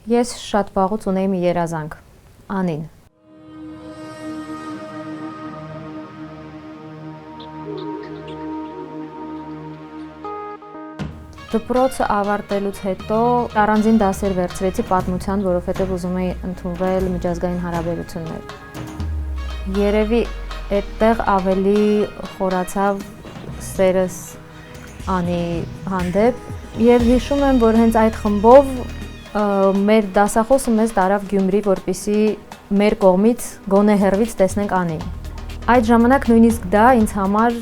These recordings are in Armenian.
Ես շատ վաղուց ունեի մի երազանք, Անին։ Դպրոցը ավարտելուց հետո առանձին դասեր վերցրեցի պատմության, որովհետև ուզում էի ընդունվել միջազգային հարաբերություններ։ Երևի այդտեղ ավելի խորացավ սերս Անի հանդեպ եւ հիշում եմ, որ հենց այդ խմբով մեր դասախոսը մեզ տարավ Գյումրի, որպեսզի մեր կողմից գոնե հեռվից տեսնենք Անին։ Այդ ժամանակ նույնիսկ դա ինձ համար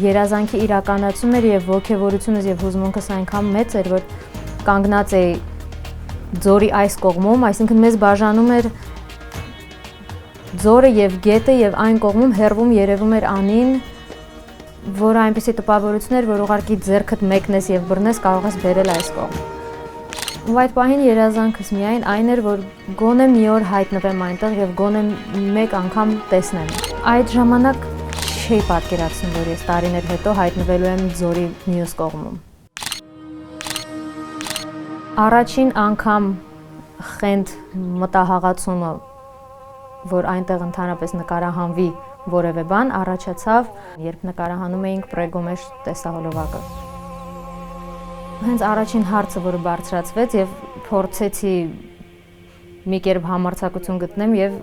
երազանքի իրականացում էր եւ ոգևորությունս եւ հուզմունքս այնքան մեծ էր, որ կանգնած էի ձորի այս կողմում, այսինքն մեզ բաժանում էր ձորը եւ գետը եւ այն կողմում հեռվում երևում էր Անին, որը այնպեսի տպավորություն էր, որ ուղղակի ձեռքդ մեկնես եւ բռնես կարող ես բերել այս կողմ։ Ու այդ պահին երազանքս միայն այն էր, որ գոնե մի օր հայտնվեմ այնտեղ եւ գոնե մեկ անգամ տեսնեմ։ Այդ ժամանակ չէի պատկերացնում, որ ես տարիներ հետո հայտնվելու եմ ձորի մյուս կողմում։ Առաջին անգամ խենթ մտահաղացումը, որ այնտեղ ընդհանրապես նկարահանվի որևէ բան, առաջացավ, երբ նկարահանում էինք Պրեգոմեշ տեսահոլովակը։ Հենց առաջին հարցը, որը բարձրացվեց եւ փորձեցի մի կերպ համարձակություն գտնեմ եւ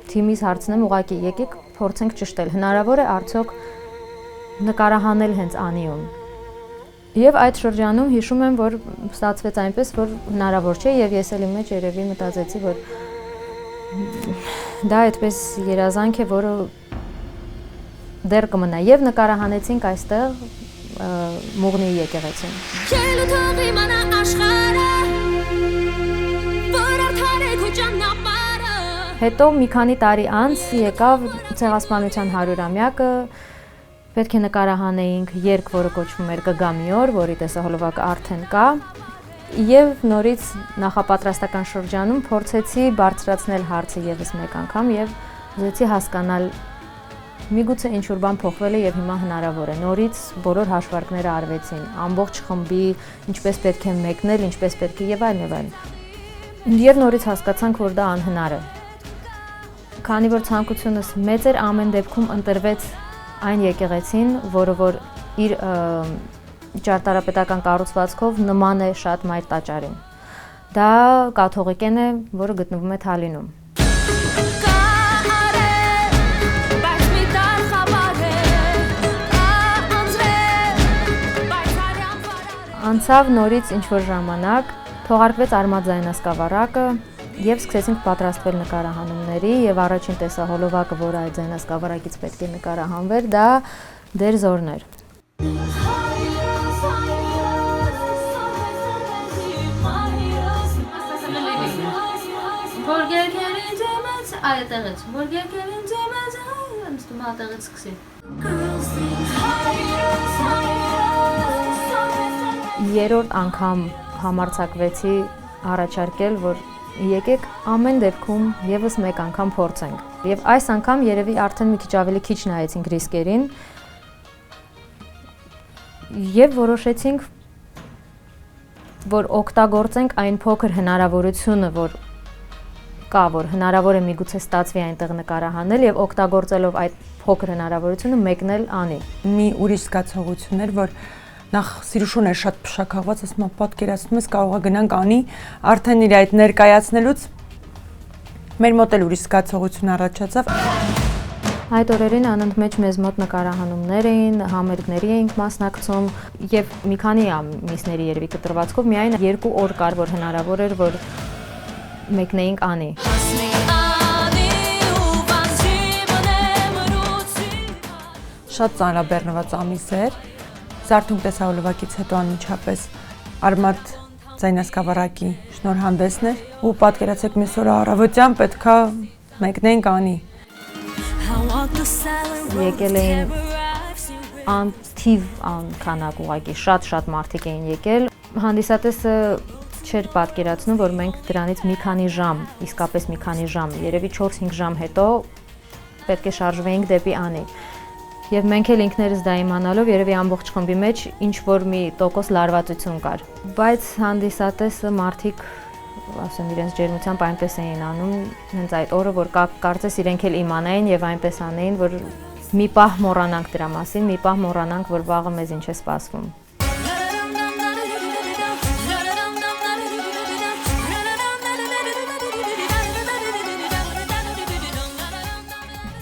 թիմից հարցնեմ, ուղղակի եկեք փորձենք ճշտել, հնարավոր է արդյոք նկարահանել հենց Անիում։ Եվ այդ շրջանում հիշում եմ, որ ստացվեց այնպես, որ հնարավոր չէ եւ ես էլ իմ մեջ երևի մտածեցի, որ դա այդպես երազանք է, որը դեռ կմնա եւ նկարահանեցինք այստեղ Մուղնիի եկեղեցին։ Հետո մի քանի տարի անց եկավ ցեղասպանության 100-ամյակը, պետք է նկարահանեինք երգ, որը կոչվում էր «Կգա մի օր», որի տեսահոլովակը արդեն կա, եւ նորից նախապատրաստական շրջանում փորձեցի բարձրացնել հարցը եւս մեկ անգամ եւ ուզեցի հասկանալ միգուցե ինչ-որ բան փոխվել է եւ հիմա հնարավոր է։ Նորից բոլոր հաշվարկները արվեցին, ամբողջ խմբի ինչպես պետք է մեկնել, ինչպես պետք է եւ այլն եւ այլն։ Եվ նորից հասկացանք, որ դա անհնար է։ Քանի որ ցանկությունս մեծ էր, ամեն դեպքում ընտրվեց այն եկեղեցին, որը որ իր ճարտարապետական կառուցվածքով նման է շատ մայր տաճարին։ Դա կաթողիկեն է, որը գտնվում է Թալինում։ Անցավ նորից ինչ-որ ժամանակ, թողարկվեց Արմադ զայնասկավառակը եւ սկսեցինք պատրաստվել նկարահանումների եւ առաջին տեսահոլովակը, որը այդ զայնասկավառակից պետք է նկարահանվեր, դա Դեր Զորն էր։ Այդտեղից, որ եկել ինձ ստում հատեղից սկսի։ Երրորդ անգամ համարձակվեցի առաջարկել, որ եկեք ամեն դեպքում եւս մեկ անգամ փորձենք։ Եվ այս անգամ երևի արդեն մի քիչ ավելի քիչ նայեցինք ռիսկերին եւ որոշեցինք, որ օգտագործենք այն փոքր հնարավորությունը, որ կա, որ հնարավոր է միգուցե ստացվի այնտեղ նկարահանել եւ օգտագործելով այդ փոքր հնարավորությունը մեկնել Անի։ Մի ուրիշ զգացողություն էր, որ նախ Սիրուշուն էր շատ փշակաղված, ասում եմ պատկերացնում ես կարող է գնանք Անի, արդեն իր այդ ներկայացնելուց մեր մոտ էլ ուրիշ զգացողություն առաջացավ։ Այդ օրերին անընդմեջ մեզ մոտ նկարահանումներ էին, համերգների էինք մասնակցում եւ մի քանի ամիսների երևի կտրվածքով միայն 2 օր կար, որ հնարավոր էր, որ մեկնեինք Անի։ Շատ ծանրաբեռնված ամիս էր։ Զարթունք տեսահոլովակից հետո անմիջապես Արմադ զայնասկավառակի շնորհանդեսն էր ու պատկերացեք մյուս օրը առավոտյան պետքա մեկնեինք Անի։ Եկել էին անթիվ անքանակ ուղղակի շատ մարդիկ էին եկել։ Հանդիսատեսը չէր պատկերացնում, որ մենք դրանից մի քանի ժամ, իսկապես մի քանի ժամ, երևի 4-5 ժամ հետո պետք է շարժվեինք դեպի Անի։ Եվ մենք էլ ինքներս դա իմանալով երևի ամբողջ խմբի մեջ ինչ որ մի տոկոս լարվածություն կար։ Բայց հանդիսատեսը մարդիկ ասեմ իրենց ջերմությամբ այնպես էին անում, հենց այդ օրը, որ կարծես իրենք էլ իմանային եւ այնպես անեին, որ մի պահ մոռանանք դրա մասին, մի պահ մոռանանք, որ վաղը մեզ ինչ է սպասվում։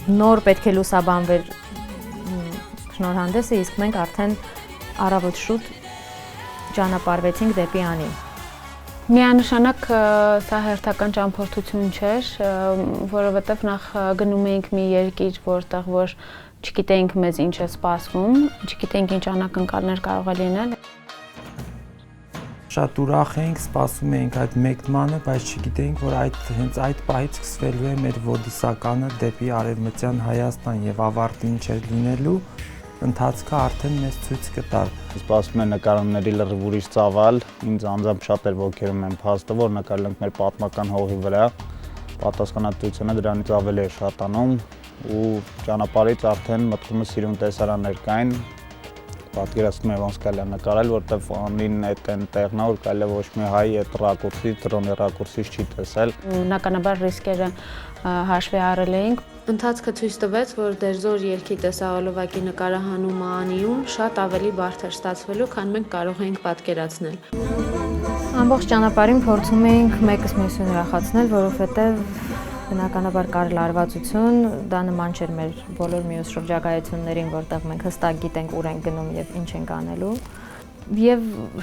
Նոր պետք է լուսաբանվեր շնորհանդեսը, իսկ մենք արդեն առավոտ շուտ ճանապարհվեցինք դեպի Անի։ Միանշանակ սա հերթական ճամփորդություն չէր, որովհետև նախ գնում էինք մի երկիր, որտեղ որ չգիտեինք մեզ ինչ է սպասվում, չգիտեինք ինչ անակնկալներ կարող է լինել։ Շատ ուրախ էինք, սպասում էինք այդ մեկնմանը, բայց չգիտեինք, որ հենց այդ պահից սկսվելու է մեր ոդիսականը դեպի Արևմտյան Հայաստան եւ ավարտին չէր լինելու, ընթացքը արդեն մեզ ցույց կտար։ Սպասում է նկարների լրիվ ուրիշ ծավալ, ինձ անձամբ շատ էր ոգևորում այն փաստը, որ նկարել ենք մեր պատմական հողի վրա, պատասխանատվությունը դրանից ավելի է շատանում ու ճանապարհից արդեն մտքումս սիրուն տեսարաններ կային, պատկերացնում եմ ոնց կարելի է նկարել, որտեղ Անին այդ այն տեղն է, որ կարելի է ոչ մի հայ այդ ռակուրսից, դրոնի ռակուրսից չի տեսել։ Բնականաբար ռիսկերը հաշվի առել էինք։ Ընթացքը ցույց տվեց, որ Դերձոր ելքի տեսահոլովակի նկարահանումը Անիում շատ ավելի բարդ էր ստացվելու, քան մենք կարող էինք պատկերացնել։ Ամբողջ ճանապարհին փորձում էինք մեկս մյուսին ուրախացնել, որովհետև բնականաբար կար լարվածություն, դա նման չէր մեր բոլոր մյուս շրջագայություններին, որտեղ մենք հստակ գիտենք ուր ենք գնում եւ ինչ ենք անելու։ Եվ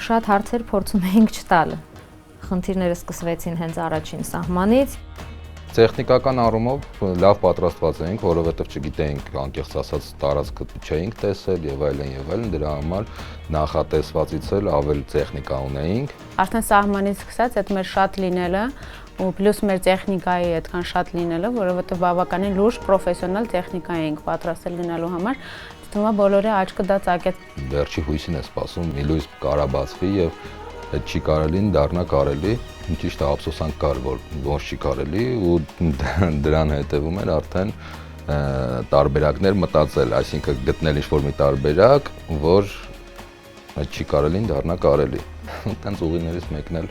շատ հարցեր փորձում էինք չտալ։ Խնդիրները սկսվեցին հենց առաջին սահմանից։ Տեխնիկական առումով լավ պատրաստված էինք, որովհետև չգիտեինք, անկեղծ ասած, տարածքը չէինք տեսել եւ այլն, դրա համար նախատեսվածից էլ ավելի տեխնիկա ունեինք։ Արդեն սահմանից սկսած այդ մեր շատ լինելը ու պլյուս մեր տեխնիկայի այդքան շատ լինելը, որովհետև բավականին լուրջ պրոֆեսիոնալ տեխնիկա էինք պատրաստել լինելու համար, թվում է բոլորի աչքը դա ծակեց։ Վերջի հույսին է սպասում, մի լույս կարաբացվի եւ այդ չի կարելին դառնա կարելի։ Ճիշտ է, ափսոսանք կար, որ ոնց չի կարելի ու դրան հետևում էր արդեն տարբերակներ մտածել, այսինքն գտնել ինչ-որ մի տարբերակ, որ այդ չի կարելին դառնա կարելի։ Այդտենց ուղիներից մեկն էլ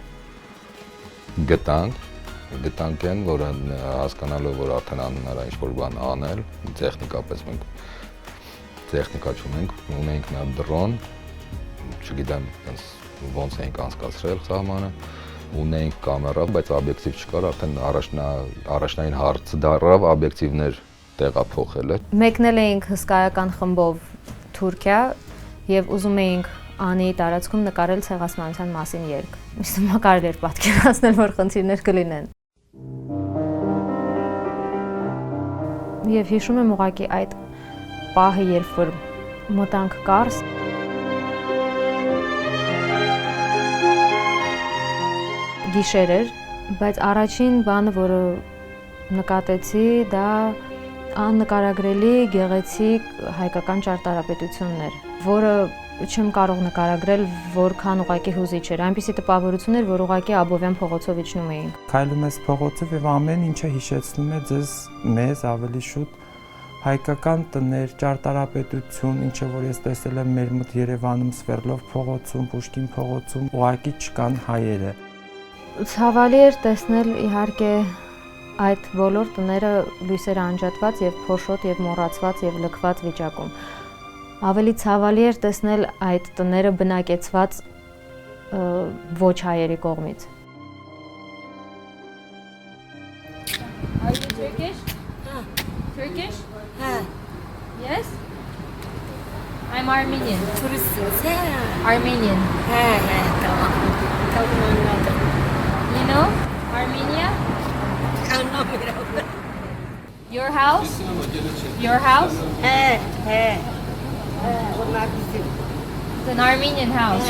գտանք են, որ հասկանալով, որ արդեն անհնար է ինչ-որ բան անել, տեխնիկապես մենք տեխնիկա չունենք, ունենք մի հատ դրոն, չգիտեմ ոնց էինք անցկացրել սահմանը, ունենք կամերա, բայց օբյեկտիվ չկար, արդեն առաջնային հարցը դառավ օբյեկտիվներ տեղափոխելը։ Մեկնել էինք հսկայական խմբով Թուրքիա եւ ուզում էինք Անիի տարածքում նկարել ցեղասպանության մասին երգ։ Իսկ հիմա կարելի էր պատկերացնել, որ խնդիրներ կլինեն։ Եվ հիշում եմ ուղղակի այդ պահը, երբ որ մտանք Կարս, գիշեր էր, բայց առաջին բանը, որը նկատեցի, դա աննկարագրելի գեղեցիկ հայկական ճարտարապետությունն էր, որը չեմ կարող նկարագրել, որքան ուղղակի հուզիչ էր, այնպիսի տպավորություն էր, որ ուղղակի Աբովյան փողոցով իջնում էինք։ Քայլում ես փողոցով եւ ամեն ինչը հիշեցնում է մեզ ավելի շուտ հայկական տներ, ճարտարապետություն, ինչը որ ես տեսել եմ մեր մոտ Երևանում Սվերլով փողոցում, Պուշկին փողոցում, ուղղակի չկան հայերը։ Ցավալի էր տեսնել իհարկե այդ բոլոր տները լույսերը անջատված եւ փոշոտ եւ մոռացված եւ լքված վիճակում։ Ավելի ցավալի էր տեսնել այդ տները բնակեցված ոչ հայերի կողմից։ Are you Turkish? Turkish? Yes? I'm Armenian. Armenian. You know Armenia? Your house? Your house? It's an Armenian house.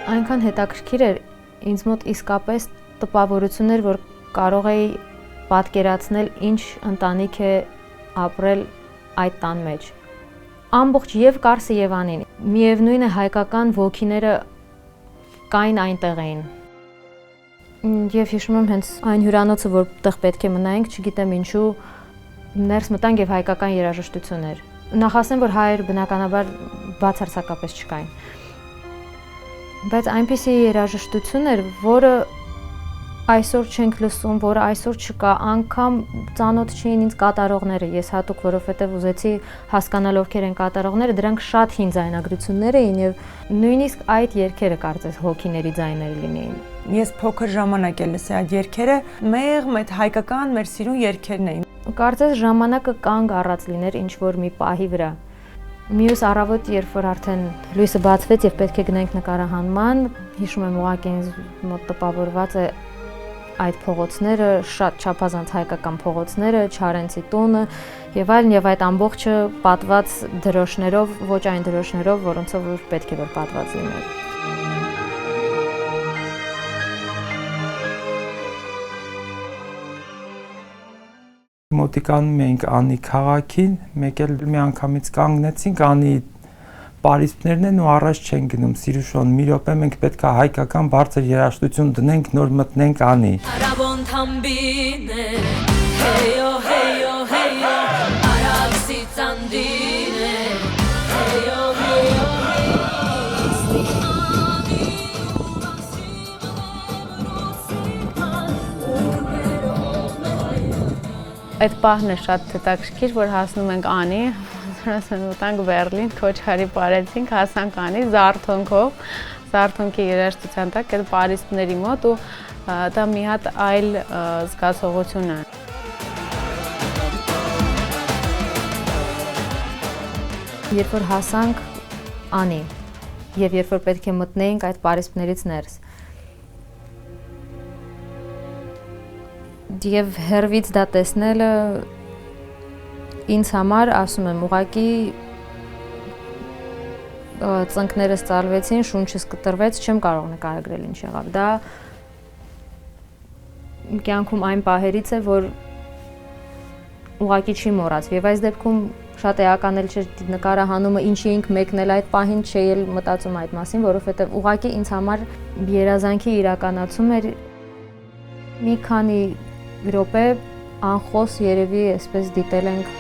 Այնքան հետաքրքիր էր, ինձ մոտ իսկապես տպավորություն էր, որ կարող էի պատկերացնել ինչ ընտանիք է ապրել այդ տան մեջ։ Ամբողջ եւ Կարսը եւ Անին, միևնույն է հայկական ոգիները կային այնտեղ էին։ Եվ հիշում եմ հենց այն հյուրանոցը, որտեղ պետք է մնայինք, չգիտեմ ինչու ներս մտանք եւ հայկական երաժշտություններ։ Նախ ասեմ, որ հայեր բնականաբար բացարձակապես չկային։ Բայց այնպիսի երաժշտություն էր, որը այսօր չենք լսում, որը այսօր չկա, անգամ ծանոթ չէին ինձ կատարողները։ Ես հատուկ, որովհետև ուզեցի հասկանալ ովքեր են կատարողները, դրանք շատ հին ձայնագրություններ էին եւ նույնիսկ այդ երգերը կարծես հոգիների ձայները լինեին։ Ես փոքր ժամանակ եմ լսել այդ երգերը, մեղմ այդ հայկական մեր սիրուն երգերն էին։ Կարծես ժամանակը կանգ առած լիներ ինչ որ մի պահի վրա։ Մյուս առավոտ, երբ որ արդեն լույսը բացվեց եւ պետք է գնանք նկարահանման, հիշում եմ ուղղակի ինձ մոտ տպավորված է այդ փողոցները, շատ չափազանց հայկական փողոցները, Չարենցի տունը եւ այլն, եւ այդ ամբողջը պատված դրոշներով, ոչ այն դրոշներով, որոնցով որ պետք է որ պատված լիներ։ Մոտիկանում էինք Անի քաղաքին, մեկ էլ մի անգամից կանգնեցինք, Անի պարիսպներն են ու առաջ չեն գնում, Սիրուշոն, մի րոպե մենք պետք է հայկական բարձր երաժշտություն դնենք, նոր մտնենք Անի։ Արաբոն թամբին է, հեյո, հեյո, հեյո, արաքսի ծանդին է, հեյո, հեյո, Այդ պահն է շատ հետաքրքիր, որ հասնում ենք Անի, ուտանք Բերլին, քոչարի պարեցինք, հասանք Անի զարթոնքով, զարթոնքի երաժշտության տակ այդ պարիսպների մոտ ու դա մի հատ այլ զգացողություն է։ Երբ որ հասանք Անի եւ երբ որ պետք է մտնեինք այդ պարիսպներից ներս, եւ հերվից դա տեսնելը ինձ համար, ասում եմ, ուղղակի ծնկներս ծալվեցին, շունչս կտրվեց, չեմ կարող նկարագրել ինչ եղավ։ Դա կյանքում այն պահերից է, որ ուղղակի չի մոռացվի եւ այս դեպքում շատ էական էլ չէր նկարահանումը, ինչի ինք մեկնել այդ պահին չէի էլ մտածում այդ մասին, որովհետեւ ուղղակի ինձ համար երազանքի իրականացում էր մի քանի րոպե անխոս երևի այսպես դիտել ենք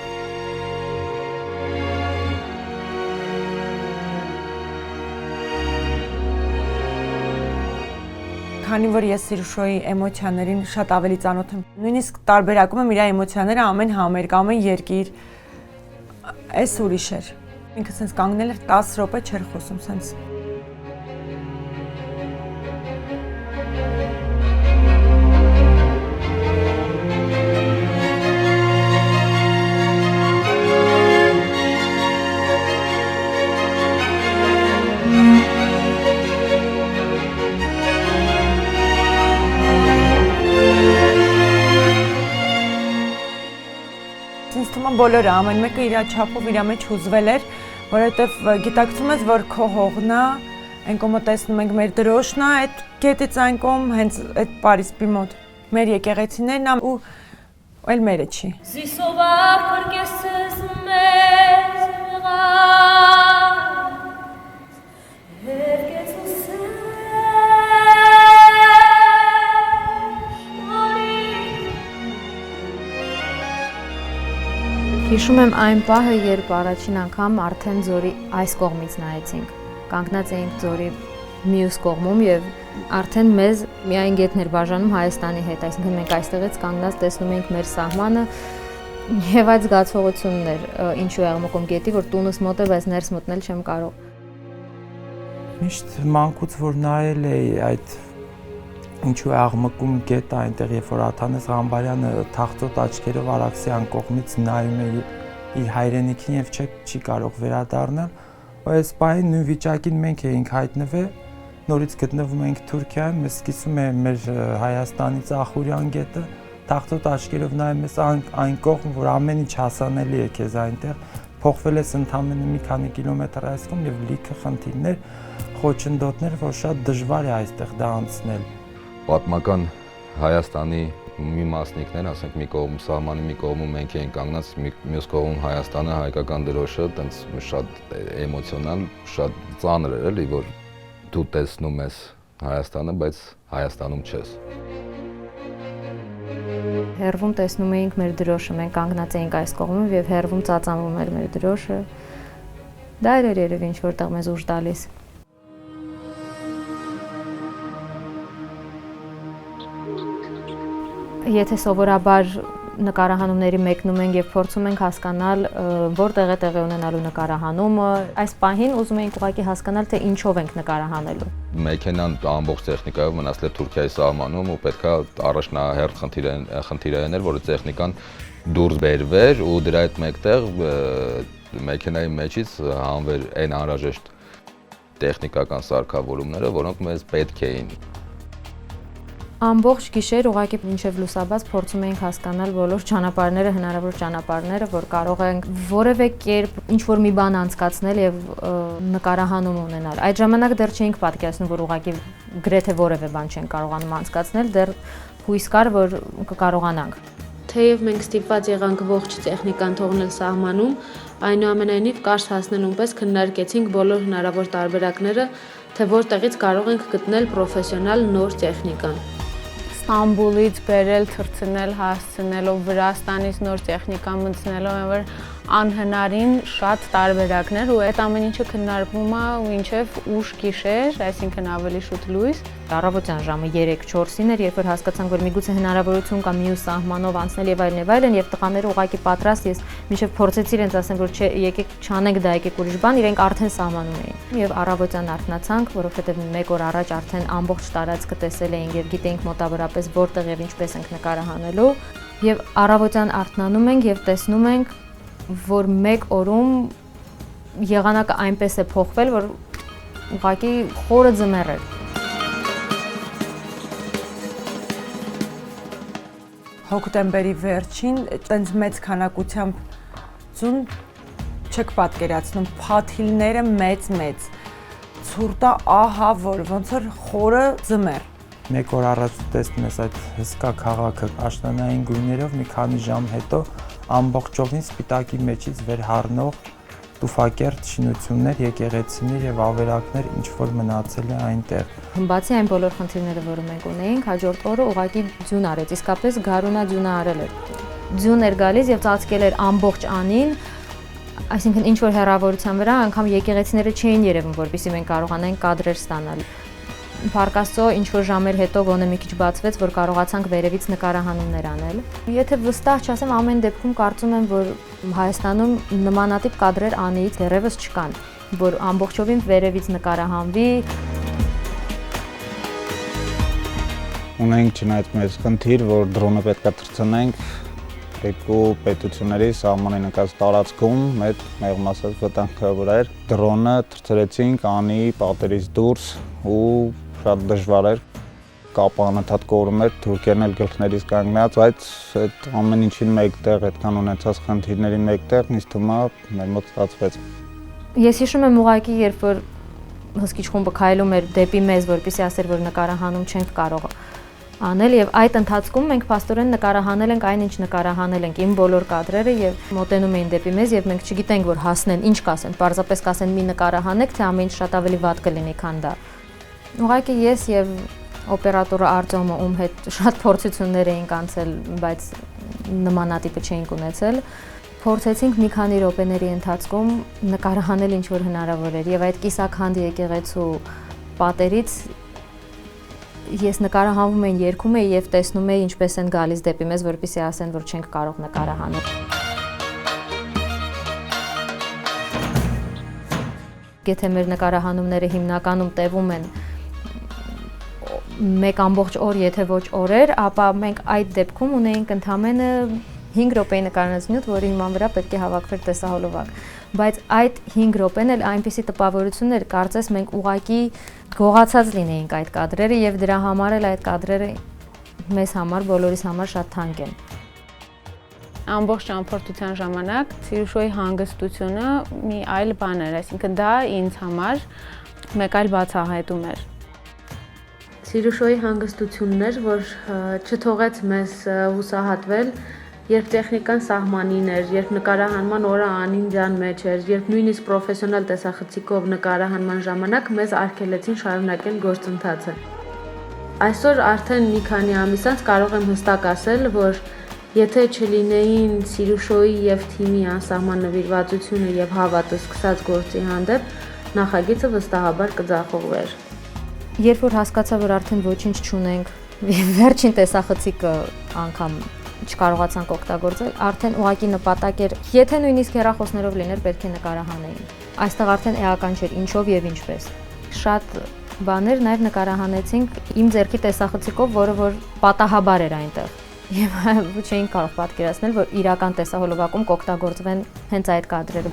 Քանի որ ես Սիրուշոյի էմոցիաներին շատ ավելի ծանոթ եմ, նույնիսկ տարբերակում եմ իր էմոցիաները ամեն համերգ, ամեն երկիր, այս ուրիշ էր։ Ինքը սենց կանգնել էր 10 րոպե չէր խոսում սենց։ Բոլորը ամեն մեկը իր չափով իր մեջ հուզվել էր, որովհետև գիտակցում ես, որ քո հողն է, այն կողմը տեսնում ենք մեր դրոշն է, այդ գետից այն կողմ հենց այդ պարիսպի մոտ մեր եկեղեցիներն է ու այլ մերը չի։ Հիշում եմ այն պահը, երբ առաջին անգամ արդեն ձորի այս կողմից նայեցինք, կանգնած էինք ձորի մյուս կողմում եւ արդեն մեզ միայն գետն էր բաժանում Հայաստանի հետ, այսինքն մենք այստեղից կանգնած տեսնում էինք մեր սահմանը եւ այդ զգացողությունն էր, ինչու աղմկում գետի, որ տունս մոտ է, բայց ներս մտնել չեմ կարող։ Միշտ մանկուց որ նայել էի այդ ինչու է աղմկում գետը այնտեղ, երբ որ Աթանես Ղամբարյանը թախծոտ աչքերով Արաքսյան կողմից նայում է իր հայրենիքին եւ չի կարող վերադառնալ, ու այս պահին նույն վիճակին մենք էինք հայտնվել, նորից գտնվում ենք Թուրքիայում, մեզ սկսում է մեր Հայաստանի Ծախուրյան գետը, թախծոտ աչքերով նայում ես այն կողմ, որ ամեն ինչ հասանելի է քեզ այնտեղ, փոխվել ես ընդամենը մի քանի կիլոմետր այս կողմ եւ լիքը խնդիրներ, խոչընդոտներ, որ շատ դժվար է այստեղ դա անցնել։ Պատմական Հայաստանի մի մասնիկներ, ասենք մի կողմ սահմանի մի կողմում մենք էինք կանգնած, մյուս կողմում Հայաստանը, հայկական դրոշը, տենց շատ էմոցիոնալ, շատ ծանր էր, էլի, որ դու տեսնում ես Հայաստանը, բայց Հայաստանում չես։ Հերվում տեսնում էինք մեր դրոշը, մենք կանգնած էինք այս կողմում եւ հերվում ծածանվում էր մեր դրոշը։ Դա էր երևի ինչ որտեղ մեզ ուժ տալիս։ Եթե սովորաբար նկարահանումների մեկնում ենք եւ փորձում ենք հասկանալ որտեղ է տեղի ունենալու նկարահանումը, այս պահին ուզում ենք ուղղակի հասկանալ թե ինչով ենք նկարահանելու։ Մեքենան ամբողջ տեխնիկայով մնացել է Թուրքիայի սահմանում ու պետքա առաջնահերթ խնդիրը էր, որ տեխնիկան դուրս բերվեր ու դրա հետ մեկտեղ մեքենայի մեջից հանվեր այն անհրաժեշտ տեխնիկական սարքավորումները, որոնք մեզ պետք էին։ Ամբողջ գիշեր ուղղակի մինչև լուսաբաց փորձում էինք հասկանալ բոլոր ճանապարհները, հնարավոր ճանապարհները, որ կարող ենք որևէ կերպ ինչ-որ մի բան անցկացնել եւ նկարահանում ունենալ։ Այդ ժամանակ դեռ չէինք պատկերացնում, որ ուղղակի գրեթե որևէ բան չենք կարողանում անցկացնել, դեռ հույս կար, որ կկարողանանք։ Թեև մենք ստիպված եղանք ողջ տեխնիկան թողնել սահմանում, այնուամենայնիվ կարճ հասնելուն պես քննարկեցինք բոլոր հնարավոր տարբերակները, թե որտեղից կարող ենք գտնել պրոֆեսիոնալ նոր տեխնիկան։ Ստամբուլից բերել, թռցնել, հասցնելով Վրաստանից նոր տեխնիկա մտցնելով, որ անհնարին շատ տարբերակներ ու այդ ամեն ինչը քննարկվում է ու ինչև ուշ գիշեր, այսինքն ավելի շուտ լույս։ Առավոտյան ժամը 3-4-ին էր, երբ որ հասկացանք, որ միգուցե հնարավորություն կա մյուս սահմանով անցնել եւ այլն, եւ տղաները ուղղակի պատրաստ, ես միշտ փորձեցի իրենց ասեմ, որ չէ, եկեք չանենք դա, եկեք ուրիշ բան, իրենք արդեն սահմանում էին։ Եվ առավոտյան արթնացանք, որովհետեւ մեկ օր առաջ արդեն ամբողջ տարածքը տեսել էինք եւ գիտեինք մոտավորապես որտեղ եւ ինչպես ենք նկարահանելու, եւ առավոտյան արթնանում ենք եւ տեսնում ենք, որ մեկ օրում եղանակը այնպես է փոխվել, որ ուղղակի խորը ձմեռ էր։ Հոկտեմբերի վերջին տենց մեծ քանակությամբ ձուն չեք պատկերացնում, փաթիլները մեծ, ցուրտա ահա որ ոնց որ խորը ձմեռ։ Մեկ օր առաջ տեսնում ես այդ հսկա քաղաքը աշնանային գույներով, մի քանի ժամ հետո ամբողջովին սպիտակի մեջից վեր հառնող տուֆակերտ շինություններ, եկեղեցիներ եւ ավերակներ ինչ որ մնացել է այնտեղ։ Բացի այն բոլոր խնդիրները, որը մենք ունեինք, հաջորդ օրը ուղղակի ձյուն արեց, իսկապես գարունա ձյունը արել էր։ Ձյուն էր գալիս եւ ծածկել էր ամբողջ անին, այսինքն ինչ որ հեռավորության վրա անգամ եկեղեցիները չէին երևում, որպեսզի մենք կարողանանք կադրեր ստանալ։ Փառք ինչ որ ժամեր հետո գոնե մի քիչ բացվեց, որ կարողացանք վերևից նկարահանումներ անել։ Եթե վստահ չասեմ, ամեն դեպքում կարծում եմ, որ Հայաստանում նմանատիպ կադրեր Անիից դեռևս չկան, որ ամբողջովին վերևից նկարահանվի։ Ունենք չնայած մեծ խնդիր, որ դրոնը պետք է թռցնենք երկու պետությունների սահմանի նկած տարածքում, մեր մեղմ ասած վտանգավոր էր։ Դրոնը թռցրեցինք Անի պատերից դուրս ու շատ դժվար էր, կապը անընդհատ կորում էր, Թուրքիան էլ գլխներից կանգնած, բայց այդ ամեն ինչին մեկտեղ, այդքան ունեցած խնդիրներին մեկտեղ ինձ թվում է մեր մոտ ստացվեց։ Ես հիշում եմ ուղղակի, երբ որ հսկիչ խումբը քայլում էր դեպի մեզ, որպեսզի ասեր, որ նկարահանում չենք կարող անել եւ այդ ընթացքում մենք փաստորեն նկարահանել ենք այն, ինչ նկարահանել ենք, իմ բոլոր կադրերը եւ մոտենում էին դեպի մեզ եւ մենք չգիտենք, որ հասնեն, ինչ կասեն, պարզապես կասեն մի նկարահանեք, թե ամեն ինչ շատ ավելի վատ կլինի, քան դա։ Ուղղակի ես եւ օպերատորը Արտյոմը, ում հետ շատ փորձություններ էինք անցել, բայց նմանատիպը չէինք ունեցել, փորձեցինք մի քանի րոպեների ընթացքում նկարահանել ինչ որ հնարավոր էր եւ այդ կիսաքանդ եկեղեցու պատերից ես նկարահանվում էին, երգում էի եւ տեսնում էի ինչպես են գալիս դեպի մեզ, որպեսզի ասեն, որ չենք կարող նկարահանել։ Եթե մեր նկարահանումները հիմնականում տևում են մեկ ամբողջ օր, եթե ոչ օրեր, ապա մենք այդ դեպքում ունեինք ընդամենը 5 րոպեի նկարահանած նյութ, որի հիման վրա պետք է հավաքվեր տեսահոլովակ։ Բայց այդ 5 րոպեն էլ այնպիսի տպավորություն էր, կարծես մենք ուղակի գողացած լինեինք այդ կադրերը եւ դրա համար էլ այդ կադրերը մեզ համար, բոլորիս համար շատ թանկ են։ Ամբողջ ճամփորդության ժամանակ Սիրուշոյի հանգստությունը մի այլ բան էր, այսինքն դա ինձ համար մեկ այլ բացահայտում էր։ Սիրուշոյի հանգստությունն էր, որ չթողեց մեզ հուսահատվել, երբ տեխնիկան սահմանին էր, երբ նկարահանման օրը անին ձյան մեջ էր, երբ նույնիսկ պրոֆեսիոնալ տեսախցիկով նկարահանման ժամանակ մեզ արգելեցին շարունակել գործընթացը։ Այսօր արդեն մի քանի ամիս անց կարող եմ հստակ ասել, որ Եթե չլինեին Սիրուշոյի եւ թիմի անսահման նվիրվածությունը եւ հավատը սկսած գործի հանդեպ, նախագիծը վստահաբար կձախողվեր։ Երբ որ հասկացա, որ արդեն ոչինչ չունենք, վերջին տեսախցիկը անգամ չկարողացանք օգտագործել, արդեն ուղղակի նպատակ էր, եթե նույնիսկ հեռախոսներով լիներ, պետք է նկարահանեին։ Այստեղ արդեն էական չէր ինչով եւ ինչպես։ Շատ բաներ նաև նկարահանեցինք իմ ձեռքի տեսախցիկով, որը որ պատահաբար էր այնտեղ։ Եվ չէին կարող պատկերացնել, որ իրական տեսահոլովակում կօգտագործվեն հենց այդ կադրերը։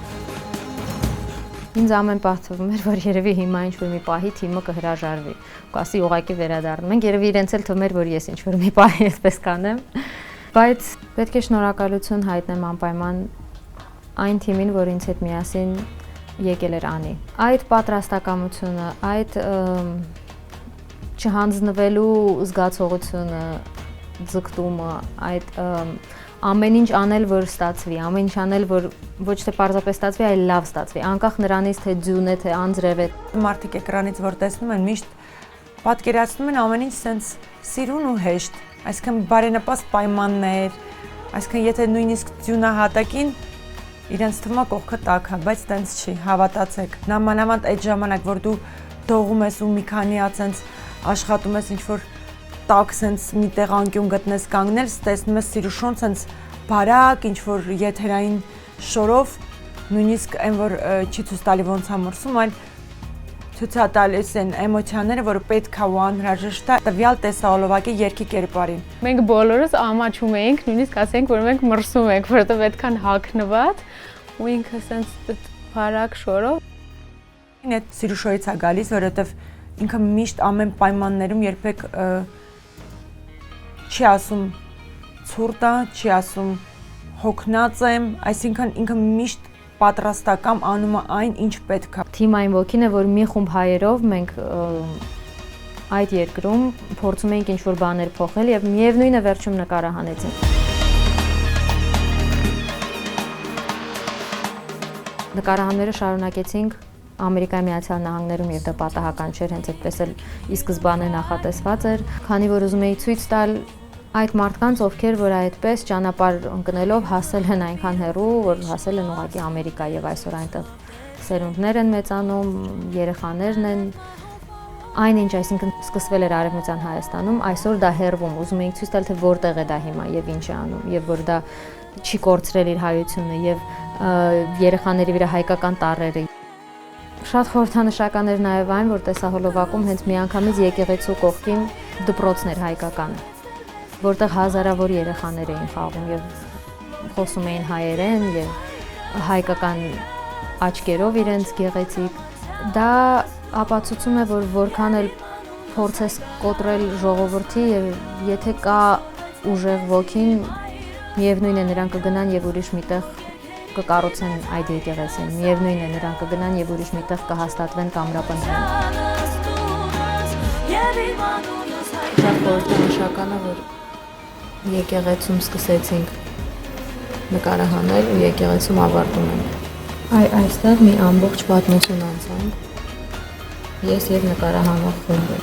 Ինձ ամեն պահ թվում էր, որ երևի հիմա ինչ-որ մի պահի թիմը կհրաժարվի, կասի ուղղակի վերադառնում ենք, երևի իրենց էլ թվում էր, որ ես ինչ-որ մի պահի այսպես կանեմ, բայց պետք է շնորհակալություն հայտնեմ անպայման այն թիմին, որ ինձ հետ միասին եկել էր անի։ Այդ պատրաստակամությունը, այդ չհանձնվելու զգացողությունը, ձգտումը, այդ ամեն ինչ անել, որ ստացվի, ամեն ինչ անել, որ ոչ թե պարզապես ստացվի, այլ լավ ստացվի, անկախ նրանից, թե ձյուն է, թե անձրև է։ Մարդիկ էկրանից որ տեսնում են, միշտ պատկերացնում են ամեն ինչ սենց սիրուն ու հեշտ, այսինքն բարենպաստ պայմաններ, այսինքն եթե նույնիսկ ձյունահատակին իրենց թվում է կողքը տաք է, բայց տենց չի, հավատացեք։ Նամանավանդ այդ ժամանակ, որ դու դողում ես ու մի քանի ասենց աշխատում ես ինչ-որ տակ սենց մի տեղ անկյուն գտնես կանգնել, տեսնում ես Սիրուշոն սենց բարակ, ինչ-որ եթերային շորով, նույնիսկ այն, որ չի ցույց տալի ոնց է մրսում, այլ ցույց է տալիս այն էմոցիաները, որը պետք է ու անհրաժեշտ է տվյալ տեսահոլովակի երգի կերպարին։ Մենք բոլորս ամաչում էինք, նույնիսկ ասենք, որ մենք մրսում ենք, որովհետև այդքան հագնված ու ինքը սենց բարակ շորով։ Այդ Սիրուշոյից է գալիս, որովհետև ինքը միշտ ամեն պայմաններում երբեք չի ասում ցուրտ է, չի ասում հոգնած եմ, այսինքն ինքը միշտ պատրաստական անում է այն, ինչ պետք է։ Թիմային ոգին է, որ մի խումբ հայերով մենք այդ երկրում փորձում էինք ինչ-որ բաներ փոխել եւ միևնույնը վերջում նկարահանեցինք։ Նկարահանները շարունակեցինք Ամերիկայի Միացյալ Նահանգներում եւ դա պատահական չէր, հենց այդպես էլ ի սկզբանե նախատեսված էր, քանի որ ուզում էի ցույց տալ այդ մարդկանց, ովքեր որ այդպես ճանապարհ ընկնելով հասել են այնքան հեռու, որ հասել են ուղղակի Ամերիկա եւ այսօր այնտեղ սերունդներ են մեծանում, երեխաներն են, այնինչ, այսինքն սկսվել էր Արևմտյան Հայաստանում, այսօր դա հեռվում, ուզում էինք ցույց տալ, թե որտեղ է դա հիմա եւ ինչ է անում, եւ որ դա չի կորցրել իր հայությունը եւ երեխաների վրա հայկական տառերը։ Շատ խորհրդանշական էր նաև այն, որ տեսահոլովակում հենց միանգամից եկեղեցու կողքին դպրոցն էր հայկական, որտեղ հազարավոր երեխաներ էին խաղում եւ խոսում էին հայերեն եւ հայկական աչքերով իրենց գեղեցիկ։ Դա ապացուցում է, որ որքան էլ փորձես կոտրել ժողովրդի եւ եթե կա ուժեղ ոգին, միևնույն է նրանք կգնան եւ ուրիշ միտեղ կկառուցեն այդ եկեղեցին, միևնույն է նրանք կգնան եւ ուրիշ միտեղ կհաստատվեն կամրապնդվեն։ Շատ խորհրդանշական է, որ եկեղեցում սկսեցինք նկարահանել ու եկեղեցում ավարտում ենք։ Այստեղ մի ամբողջ պատմություն անցանք։ Ես եւ նկարահանող խումբը։